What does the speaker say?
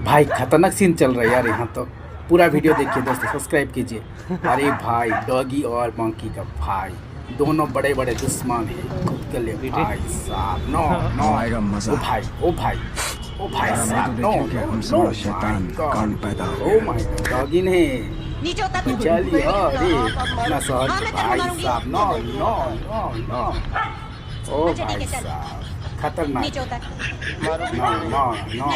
भाई खतरनाक सीन चल रहा है यार यहाँ तो। पूरा वीडियो देखिए दोस्तों, सब्सक्राइब कीजिए। अरे भाई डॉगी और मंकी का भाई दोनों बड़े बड़े दुश्मन हैं खुद के लिए भाई साहब। नो नो आएगा मजा। ओ भाई ओ भाई ओ भाई साहब नो नो हमसे नो बड़ा शैतान कौन पैदा हो ओ माय गॉड डॉगी ने नीचे उतर तू। चलिए अरे इतना सहज हाँ, मैं तेरे को भाई मारूंगी। साहब। नो नो नो नो ओ अच्छा, ठीक भाई है, चल। साहब खतरनाक। नीचे उतर। No no no